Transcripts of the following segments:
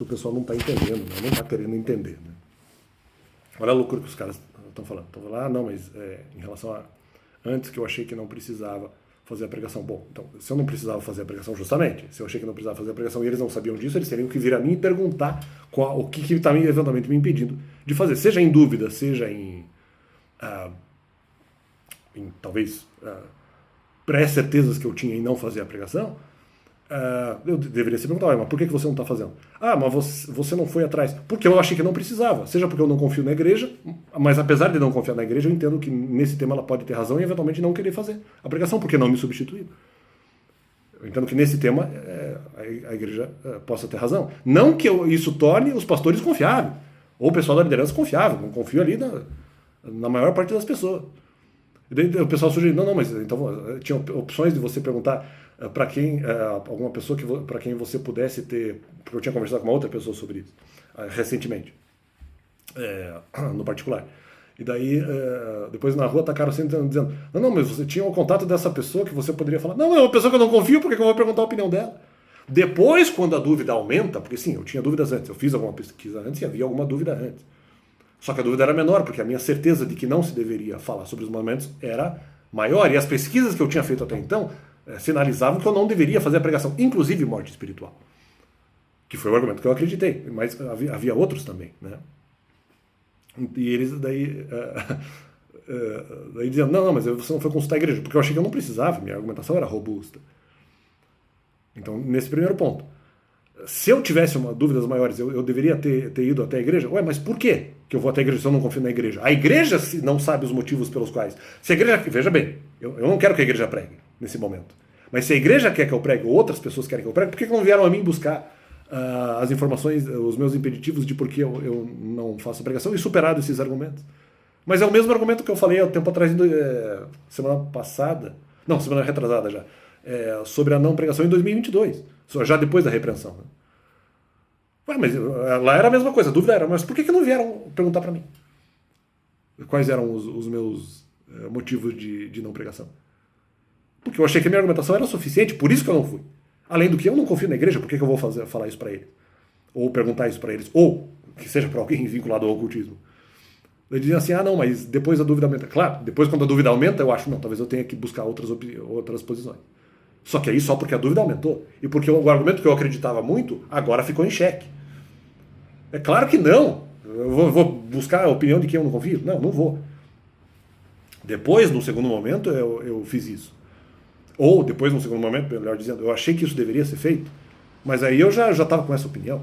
o pessoal não está entendendo, né? Não está querendo entender. Né? Olha a loucura que os caras estão falando. Estão falando, não, mas em relação a antes que eu achei que não precisava fazer a pregação. Bom, então, se eu não precisava fazer a pregação, justamente, se eu achei que não precisava fazer a pregação e eles não sabiam disso, eles teriam que vir a mim e perguntar o que está eventualmente me impedindo de fazer. Seja em dúvida, seja em talvez pré-certezas que eu tinha em não fazer a pregação, eu deveria se perguntar, mas por que você não está fazendo? Mas você não foi atrás. Porque eu achei que não precisava. Seja porque eu não confio na igreja, mas apesar de não confiar na igreja, eu entendo que nesse tema ela pode ter razão e eventualmente não querer fazer a pregação, porque não me substituiu. Eu entendo que nesse tema a igreja possa ter razão. Não que isso torne os pastores confiáveis, ou o pessoal da liderança confiável. Não confio ali na maior parte das pessoas. E daí o pessoal sugeriu, não, mas então tinha opções de você perguntar para quem, alguma pessoa para quem você pudesse ter, porque eu tinha conversado com uma outra pessoa sobre isso, recentemente, no particular. E daí, depois na rua atacaram sempre dizendo, não, mas você tinha o contato dessa pessoa que você poderia falar, não, é uma pessoa que eu não confio, por que eu vou perguntar a opinião dela? Depois, quando a dúvida aumenta, porque sim, eu tinha dúvidas antes, eu fiz alguma pesquisa antes e havia alguma dúvida antes. Só que a dúvida era menor, porque a minha certeza de que não se deveria falar sobre os mandamentos era maior. E as pesquisas que eu tinha feito até então sinalizavam que eu não deveria fazer a pregação, inclusive morte espiritual. Que foi o argumento que eu acreditei, mas havia outros também. Né? E eles daí diziam, não, mas você não foi consultar a igreja, porque eu achei que eu não precisava, minha argumentação era robusta. Então, nesse primeiro ponto. Se eu tivesse dúvidas maiores, eu deveria ter ido até a igreja? Mas por quê que eu vou até a igreja se eu não confio na igreja? A igreja não sabe os motivos pelos quais. Se a igreja. Veja bem, eu não quero que a igreja pregue nesse momento. Mas se a igreja quer que eu pregue, ou outras pessoas querem que eu pregue, por que não vieram a mim buscar as informações, os meus impeditivos de por que eu não faço a pregação e superado esses argumentos? Mas é o mesmo argumento que eu falei há um tempo atrás, semana passada, não, semana retrasada já, sobre a não pregação em 2022. Já depois da repreensão. Né? Mas lá era a mesma coisa, a dúvida era, mas por que não vieram perguntar para mim? Quais eram os meus motivos de não pregação? Porque eu achei que a minha argumentação era suficiente, por isso que eu não fui. Além do que eu não confio na igreja, por que eu vou falar isso para eles? Ou perguntar isso para eles? Ou que seja para alguém vinculado ao ocultismo. Eles diziam assim, não, mas depois a dúvida aumenta. Claro, depois quando a dúvida aumenta, eu acho, não, talvez eu tenha que buscar outras posições. Só que aí só porque a dúvida aumentou. E porque o argumento que eu acreditava muito, agora ficou em xeque. É claro que não. Eu vou buscar a opinião de quem eu não confio? Não vou. Depois, no segundo momento, eu fiz isso. Ou depois, no segundo momento, melhor dizendo, eu achei que isso deveria ser feito, mas aí eu já estava com essa opinião.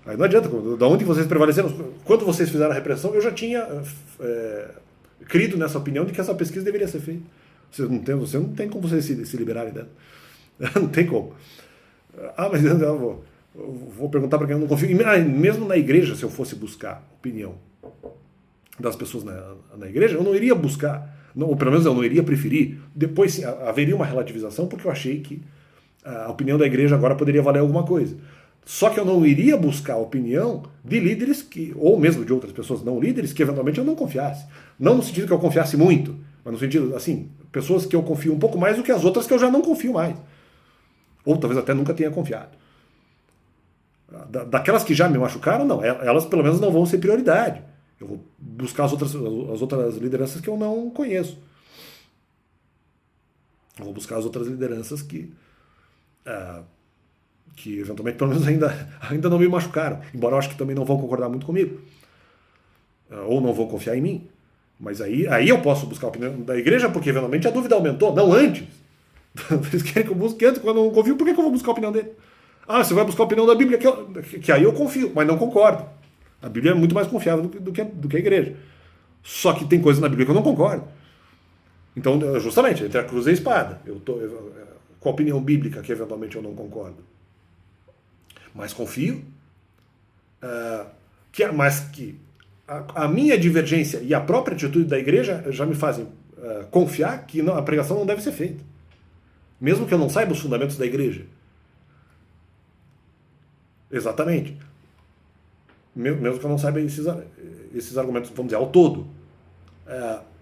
Aí não adianta, da onde vocês prevaleceram, quando vocês fizeram a repressão, eu já tinha crido nessa opinião de que essa pesquisa deveria ser feita. Você não tem como vocês se liberarem dela. Não tem como. Mas eu vou perguntar para quem eu não confio. E mesmo na igreja, se eu fosse buscar opinião das pessoas na igreja, eu não iria buscar, ou pelo menos eu não iria preferir. Depois sim, haveria uma relativização, porque eu achei que a opinião da igreja agora poderia valer alguma coisa. Só que eu não iria buscar a opinião de líderes, ou mesmo de outras pessoas não líderes, que eventualmente eu não confiasse. Não no sentido que eu confiasse muito, mas no sentido, assim, pessoas que eu confio um pouco mais do que as outras que eu já não confio mais. Ou talvez até nunca tenha confiado. Daquelas que já me machucaram, não. Elas pelo menos não vão ser prioridade. Eu vou buscar as outras lideranças que eu não conheço. Eu vou buscar as outras lideranças que eventualmente pelo menos ainda não me machucaram. Embora eu acho que também não vão concordar muito comigo. Ou não vão confiar em mim. Mas aí eu posso buscar a opinião da igreja, porque eventualmente a dúvida aumentou, não antes. Eles querem que eu busque antes, quando eu não confio, por que eu vou buscar a opinião dele? Você vai buscar a opinião da Bíblia, que aí eu confio, mas não concordo. A Bíblia é muito mais confiável do que a igreja. Só que tem coisas na Bíblia que eu não concordo. Então, justamente, entre a cruz e a espada. Eu tô com a opinião bíblica que eventualmente eu não concordo. Mas confio. Mas que a minha divergência e a própria atitude da igreja já me fazem confiar que a pregação não deve ser feita. Mesmo que eu não saiba os fundamentos da igreja. Exatamente. Mesmo que eu não saiba esses argumentos, vamos dizer, ao todo.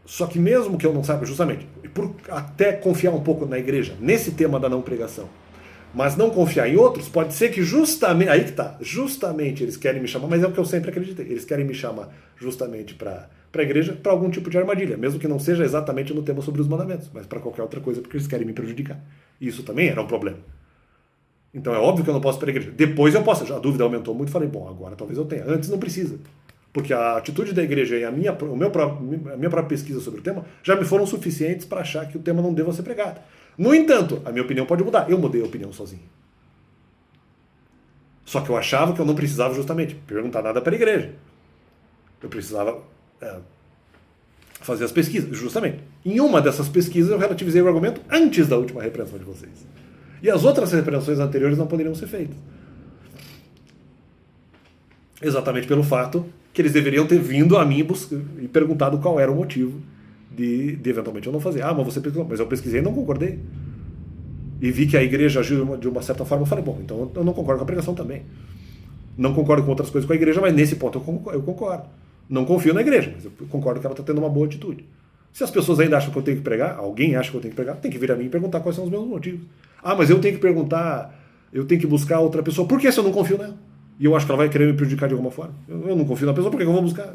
Só que mesmo que eu não saiba, justamente, por até confiar um pouco na igreja, nesse tema da não pregação, Mas não confiar em outros, pode ser que justamente, aí que tá, justamente eles querem me chamar, mas é o que eu sempre acreditei, eles querem me chamar justamente para a igreja para algum tipo de armadilha, mesmo que não seja exatamente no tema sobre os mandamentos, mas para qualquer outra coisa, porque eles querem me prejudicar. E isso também era um problema. Então é óbvio que eu não posso ir para a igreja. Depois eu posso, já a dúvida aumentou muito, falei, bom, agora talvez eu tenha. Antes não precisa. Porque a atitude da igreja e a minha própria pesquisa sobre o tema já me foram suficientes para achar que o tema não deva ser pregado. No entanto, a minha opinião pode mudar. Eu mudei a opinião sozinho. Só que eu achava que eu não precisava justamente perguntar nada para a igreja. Eu precisava fazer as pesquisas, justamente. Em uma dessas pesquisas eu relativizei o argumento antes da última repreensão de vocês. E as outras repreensões anteriores não poderiam ser feitas. Exatamente pelo fato que eles deveriam ter vindo a mim e perguntado qual era o motivo de eventualmente eu não fazer. Ah, mas você pesquisou. Mas eu pesquisei e não concordei. E vi que a igreja agiu de uma certa forma. Eu falei, bom, então eu não concordo com a pregação também. Não concordo com outras coisas com a igreja, mas nesse ponto eu concordo. Não confio na igreja, mas eu concordo que ela está tendo uma boa atitude. Se as pessoas ainda acham que eu tenho que pregar, alguém acha que eu tenho que pregar, tem que vir a mim e perguntar quais são os meus motivos. Ah, mas eu tenho que perguntar, eu tenho que buscar outra pessoa. Por que se eu não confio nela? E eu acho que ela vai querer me prejudicar de alguma forma. Eu não confio na pessoa, por que eu vou buscar?